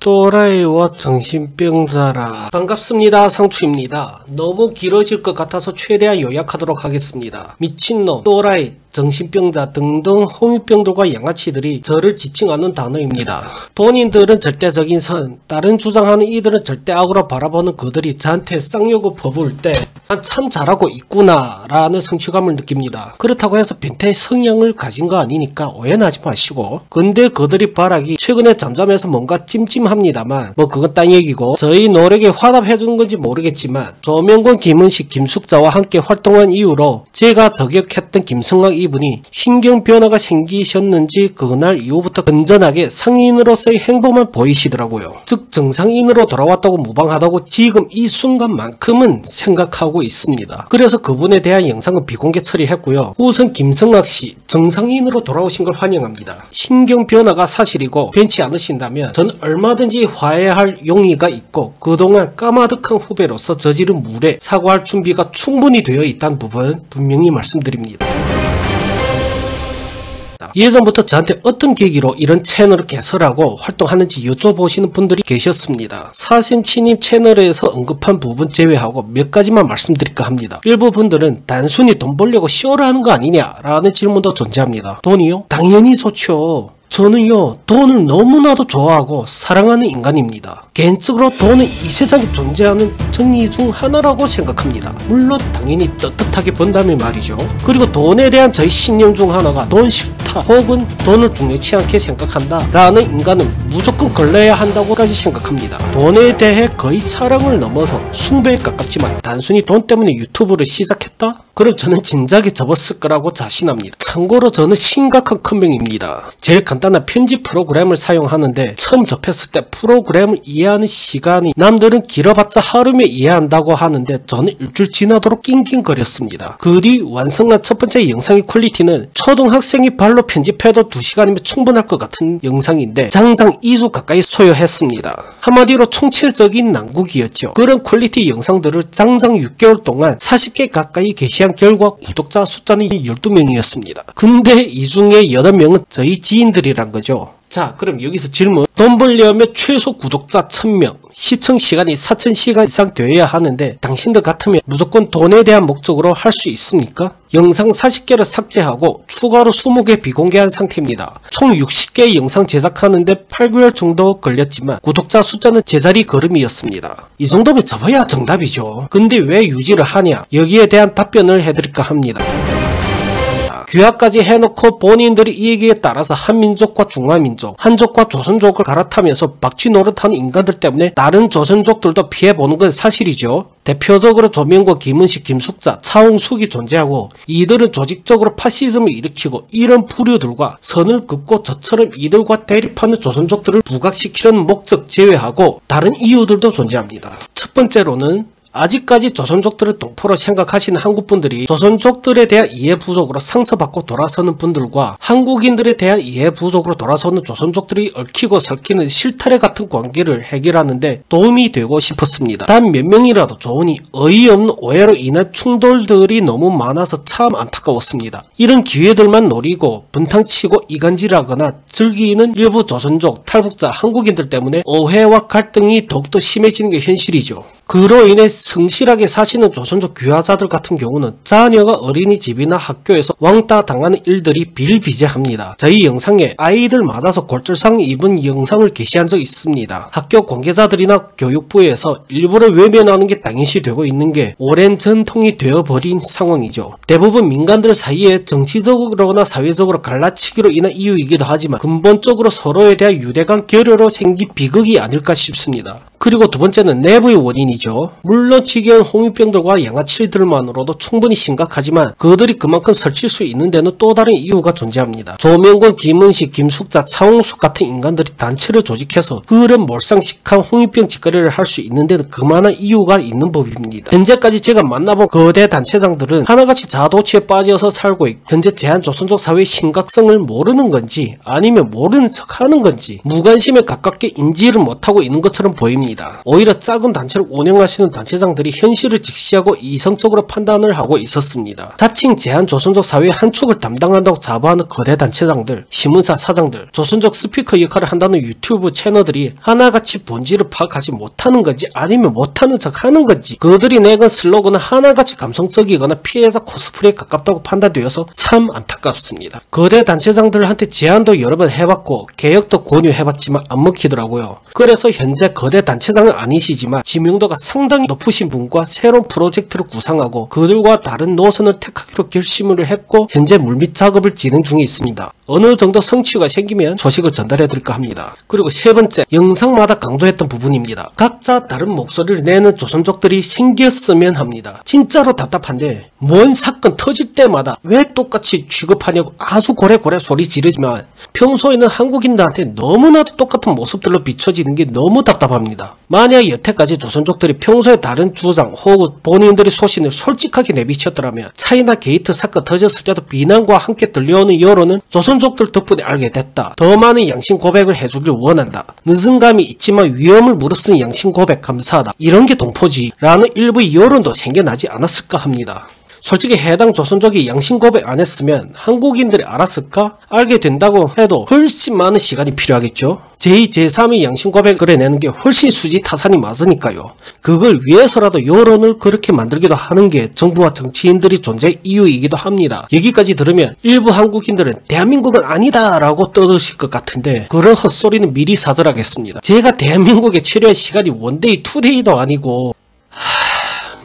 또라이와 정신병자라. 반갑습니다. 상추입니다. 너무 길어질 것 같아서 최대한 요약하도록 하겠습니다. 미친놈, 또라이, 정신병자 등등 홍위병들과 양아치들이 저를 지칭하는 단어입니다. 본인들은 절대적인 선, 다른 주장하는 이들은 절대 악으로 바라보는 그들이 저한테 쌍욕을 퍼부을 때 난 참 잘하고 있구나 라는 성취감을 느낍니다. 그렇다고 해서 변태의 성향을 가진 거 아니니까 오해는 하지 마시고, 근데 그들이 바라기 최근에 잠잠해서 뭔가 찜찜합니다만 뭐 그건 딴 얘기고, 저희 노력에 화답해주는 건지 모르겠지만 조명권, 김은식, 김숙자와 함께 활동한 이후로 제가 저격했던 김성학 이분이 신경 변화가 생기셨는지 그날 이후부터 건전하게 상인으로서의 행보만 보이시더라고요. 즉 정상인으로 돌아왔다고 무방하다고 지금 이 순간만큼은 생각하고 있습니다. 그래서 그분에 대한 영상은 비공개 처리했고요. 우선 김성학씨 정상인으로 돌아오신 걸 환영합니다. 신경 변화가 사실이고 변치 않으신다면 저는 얼마든지 화해할 용의가 있고 그동안 까마득한 후배로서 저지른 물에 사과할 준비가 충분히 되어 있다는 부분 분명히 말씀드립니다. 예전부터 저한테 어떤 계기로 이런 채널을 개설하고 활동하는지 여쭤보시는 분들이 계셨습니다. 사센치님 채널에서 언급한 부분 제외하고 몇 가지만 말씀드릴까 합니다. 일부 분들은 단순히 돈 벌려고 쇼를 하는 거 아니냐라는 질문도 존재합니다. 돈이요? 당연히 좋죠. 저는요, 돈을 너무나도 좋아하고 사랑하는 인간입니다. 개인적으로 돈은 이 세상에 존재하는 정의 중 하나라고 생각합니다. 물론 당연히 떳떳하게 번다면 말이죠. 그리고 돈에 대한 저희 신념 중 하나가 돈 싫다 혹은 돈을 중요치 않게 생각한다 라는 인간은 무조건 걸러야 한다고까지 생각합니다. 돈에 대해 거의 사랑을 넘어서 숭배에 가깝지만 단순히 돈 때문에 유튜브를 시작했다? 그럼 저는 진작에 접었을 거라고 자신합니다. 참고로 저는 심각한 큰병입니다. 제일 간단한 편집 프로그램을 사용하는데 처음 접했을 때 프로그램을 이해하는 시간이 남들은 길어봤자 하루면 이해한다고 하는데 저는 일주일 지나도록 낑낑거렸습니다. 그 뒤 완성한 첫 번째 영상의 퀄리티는 초등학생이 발로 편집해도 2시간이면 충분할 것 같은 영상인데 장장 2주 가까이 소요했습니다. 한마디로 총체적인 난국이었죠. 그런 퀄리티 영상들을 장장 6개월 동안 40개 가까이 게시한 결과 구독자 숫자는 12명이었습니다. 근데 이 중에 8명은 저희 지인들이란 거죠. 자, 그럼 여기서 질문. 돈 벌려면 최소 구독자 1000명, 시청시간이 4000시간 이상 되어야 하는데 당신들 같으면 무조건 돈에 대한 목적으로 할 수 있습니까? 영상 40개를 삭제하고 추가로 20개 비공개한 상태입니다. 총 60개의 영상 제작하는데 8개월 정도 걸렸지만 구독자 숫자는 제자리 걸음이었습니다. 이 정도면 접어야 정답이죠. 근데 왜 유지를 하냐? 여기에 대한 답변을 해드릴까 합니다. 규약까지 해놓고 본인들이 이익에 따라서 한민족과 중화민족, 한족과 조선족을 갈아타면서 박쥐 노릇하는 인간들 때문에 다른 조선족들도 피해보는 건 사실이죠. 대표적으로 조명권, 김은식, 김숙자, 차홍숙이 존재하고 이들은 조직적으로 파시즘을 일으키고 이런 부류들과 선을 긋고 저처럼 이들과 대립하는 조선족들을 부각시키려는 목적 제외하고 다른 이유들도 존재합니다. 첫 번째로는 아직까지 조선족들을 동포로 생각하시는 한국분들이 조선족들에 대한 이해 부족으로 상처받고 돌아서는 분들과 한국인들에 대한 이해 부족으로 돌아서는 조선족들이 얽히고 설키는 실타래 같은 관계를 해결하는데 도움이 되고 싶었습니다. 단 몇 명이라도 좋으니 어이없는 오해로 인한 충돌들이 너무 많아서 참 안타까웠습니다. 이런 기회들만 노리고 분탕치고 이간질하거나 즐기는 일부 조선족, 탈북자, 한국인들 때문에 오해와 갈등이 더욱더 심해지는 게 현실이죠. 그로 인해 성실하게 사시는 조선족 귀화자들 같은 경우는 자녀가 어린이집이나 학교에서 왕따 당하는 일들이 비일비재합니다. 저희 영상에 아이들 맞아서 골절상 입은 영상을 게시한 적 있습니다. 학교 관계자들이나 교육부에서 일부러 외면하는 게 당연시 되고 있는 게 오랜 전통이 되어버린 상황이죠. 대부분 민간들 사이에 정치적으로나 사회적으로 갈라치기로 인한 이유이기도 하지만 근본적으로 서로에 대한 유대감 결여로 생긴 비극이 아닐까 싶습니다. 그리고 두 번째는 내부의 원인이죠. 물론 지겨운 홍위병들과 양아치들만으로도 충분히 심각하지만 그들이 그만큼 설칠 수 있는 데는 또 다른 이유가 존재합니다. 조명권, 김은식, 김숙자, 차홍숙 같은 인간들이 단체를 조직해서 그런 몰상식한 홍위병 짓거리를 할 수 있는 데는 그만한 이유가 있는 법입니다. 현재까지 제가 만나본 거대 단체장들은 하나같이 자도취에 빠져서 살고 있고 현재 제한조선족 사회의 심각성을 모르는 건지 아니면 모르는 척 하는 건지 무관심에 가깝게 인지를 못하고 있는 것처럼 보입니다. 없습니다. 오히려 작은 단체를 운영하시는 단체장들이 현실을 직시하고 이성적으로 판단을 하고 있었습니다. 자칭 제한조선족 사회의 한 축을 담당한다고 자부하는 거대 단체장들, 신문사 사장들, 조선족 스피커 역할을 한다는 유튜브 채널들이 하나같이 본질을 파악하지 못하는 건지 아니면 못하는 척 하는 건지, 그들이 내건 슬로건은 하나같이 감성적이거나 피해자 코스프레에 가깝다고 판단되어서 참 안타깝습니다. 거대 단체장들한테 제안도 여러 번 해봤고 개혁도 권유해봤지만 안 먹히더라고요. 그래서 현재 거대 단체장은 아니시지만 지명도가 상당히 높으신 분과 새로운 프로젝트를 구상하고 그들과 다른 노선을 택하기로 결심을 했고 현재 물밑 작업을 진행 중에 있습니다. 어느 정도 성취가 생기면 소식을 전달해드릴까 합니다. 그리고 세 번째, 영상마다 강조했던 부분입니다. 각자 다른 목소리를 내는 조선족들이 생겼으면 합니다. 진짜로 답답한데 뭔 사건 터질 때마다 왜 똑같이 취급하냐고 아주 고래고래 소리 지르지만 평소에는 한국인들한테 너무나도 똑같은 모습들로 비춰지는 게 너무 답답합니다. 만약 여태까지 조선족들이 평소에 다른 주장 혹은 본인들의 소신을 솔직하게 내비쳤더라면 차이나 게이트 사건 터졌을 때도 비난과 함께 들려오는 여론은 조선족들 덕분에 알게 됐다. 더 많은 양심 고백을 해주길 원한다. 늦은 감이 있지만 위험을 무릅쓴 양심 고백 감사하다. 이런 게 동포지 라는 일부의 여론도 생겨나지 않았을까 합니다. 솔직히 해당 조선족이 양심 고백 안 했으면 한국인들이 알았을까? 알게 된다고 해도 훨씬 많은 시간이 필요하겠죠. 제2, 제3의 양심 고백을 내는 게 훨씬 수지타산이 맞으니까요. 그걸 위해서라도 여론을 그렇게 만들기도 하는 게 정부와 정치인들이 존재의 이유이기도 합니다. 여기까지 들으면 일부 한국인들은 대한민국은 아니다 라고 떠드실 것 같은데 그런 헛소리는 미리 사절하겠습니다. 제가 대한민국에 체류한 시간이 원데이 투데이도 아니고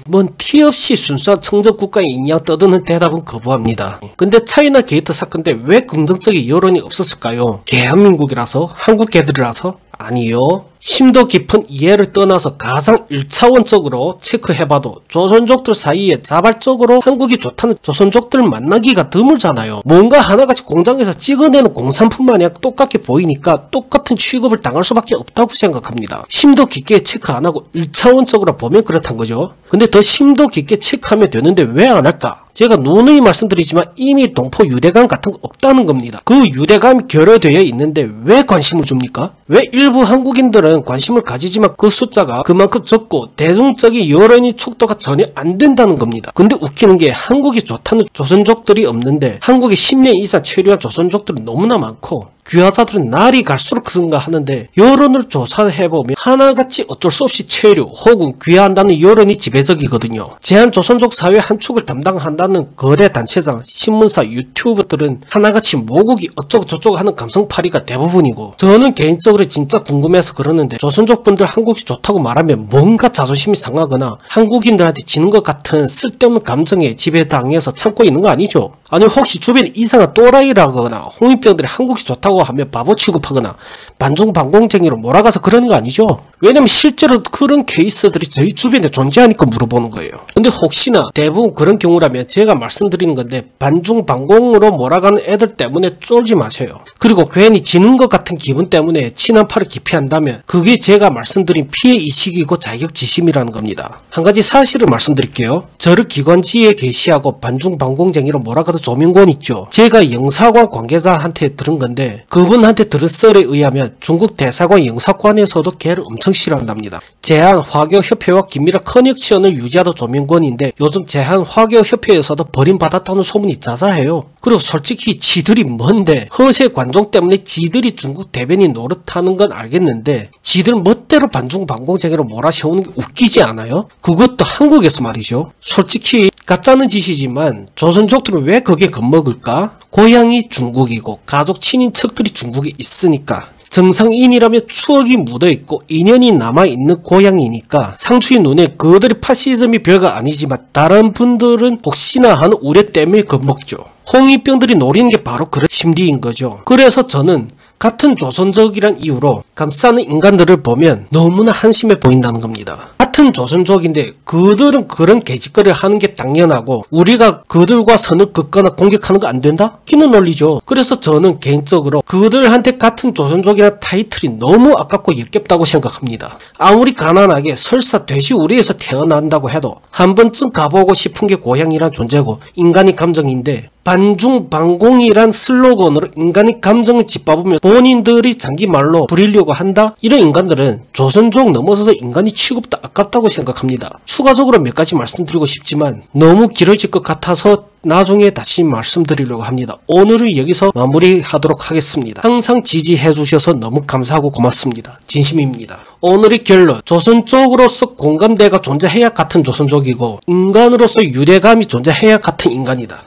뭔 티 없이 순수한 청정국가의 인양 떠드는 대답은 거부합니다. 근데 차이나 게이트 사건 때 왜 긍정적인 여론이 없었을까요? 대한민국이라서? 한국개들이라서? 아니요. 심도 깊은 이해를 떠나서 가장 1차원적으로 체크해봐도 조선족들 사이에 자발적으로 한국이 좋다는 조선족들 만나기가 드물잖아요. 뭔가 하나같이 공장에서 찍어내는 공산품 마냥 똑같게 보이니까 똑같은 취급을 당할 수밖에 없다고 생각합니다. 심도 깊게 체크 안하고 1차원적으로 보면 그렇단 거죠. 근데 더 심도 깊게 체크하면 되는데 왜 안 할까? 제가 누누이 말씀드리지만 이미 동포 유대감 같은 거 없다는 겁니다. 그 유대감이 결여되어 있는데 왜 관심을 줍니까? 왜 일부 한국인들은 관심을 가지지만 그 숫자가 그만큼 적고 대중적인 여론의 촉도가 전혀 안 된다는 겁니다. 근데 웃기는 게 한국이 좋다는 조선족들이 없는데 한국에 10년 이상 체류한 조선족들은 너무나 많고 귀화자들은 날이 갈수록 증가하는데 여론을 조사해보면 하나같이 어쩔 수 없이 체류 혹은 귀화한다는 여론이 지배적이거든요. 제한조선족 사회 한 축을 담당한다는 거래 단체장, 신문사, 유튜브들은 하나같이 모국이 어쩌고 저쩌고 하는 감성파리가 대부분이고 저는 개인적으로 진짜 궁금해서 그러는데 조선족분들 한국이 좋다고 말하면 뭔가 자존심이 상하거나 한국인들한테 지는 것 같은 쓸데없는 감정에 지배당해서 참고 있는 거 아니죠? 아니 혹시 주변에 이상한 또라이라거나 홍익병들이 한국이 좋다고 하면 바보 취급하거나 반중반공쟁이로 몰아가서 그러는 거 아니죠? 왜냐면 실제로 그런 케이스들이 저희 주변에 존재하니까 물어보는 거예요. 근데 혹시나 대부분 그런 경우라면 제가 말씀드리는 건데 반중반공으로 몰아가는 애들 때문에 쫄지 마세요. 그리고 괜히 지는 것 같은 기분 때문에 친한파를 기피한다면 그게 제가 말씀드린 피해의식이고 자격지심이라는 겁니다. 한 가지 사실을 말씀드릴게요. 저를 기관지에 게시하고 반중반공쟁이로 몰아가던 조민권 있죠. 제가 영사관 관계자한테 들은 건데 그분한테 들은 썰에 의하면 중국 대사관 영사관에서도 걔를 엄청 싫어한답니다. 제한화교협회와 긴밀한 커넥션을 유지하던 조민권인데 요즘 제한화교협회에서도 버림받았다는 소문이 자자해요. 그리고 솔직히 지들이 뭔데 허세 관종 때문에 지들이 중국 대변인 노릇하는 건 알겠는데 지들 멋대로 반중반공쟁이로 몰아세우는 게 웃기지 않아요? 그것도 한국에서 말이죠. 솔직히 가짜는 짓이지만 조선족들은 왜 거기에 겁먹을까? 고향이 중국이고 가족 친인척들이 중국에 있으니까 정상인이라면 추억이 묻어있고 인연이 남아있는 고향이니까 상추의 눈에 그들의 파시즘이 별거 아니지만 다른 분들은 혹시나 하는 우려 때문에 겁먹죠. 홍익병들이 노리는 게 바로 그런 심리인 거죠. 그래서 저는 같은 조선족이란 이유로 감싸는 인간들을 보면 너무나 한심해 보인다는 겁니다. 같은 조선족인데 그들은 그런 개짓거리를 하는 게 당연하고 우리가 그들과 선을 긋거나 공격하는 거 안 된다? 기는 논리죠. 그래서 저는 개인적으로 그들한테 같은 조선족이라는 타이틀이 너무 아깝고 역겹다고 생각합니다. 아무리 가난하게 설사 돼지우리에서 태어난다고 해도 한 번쯤 가보고 싶은 게 고향이란 존재고 인간의 감정인데 반중반공이란 슬로건으로 인간의 감정을 짓밟으며 본인들이 장기 말로 부리려고 한다? 이런 인간들은 조선족 넘어서서 인간이 취급도 아깝다고 생각합니다. 추가적으로 몇 가지 말씀드리고 싶지만 너무 길어질 것 같아서 나중에 다시 말씀드리려고 합니다. 오늘은 여기서 마무리하도록 하겠습니다. 항상 지지해 주셔서 너무 감사하고 고맙습니다. 진심입니다. 오늘의 결론, 조선족으로서 공감대가 존재해야 같은 조선족이고 인간으로서 유대감이 존재해야 같은 인간이다.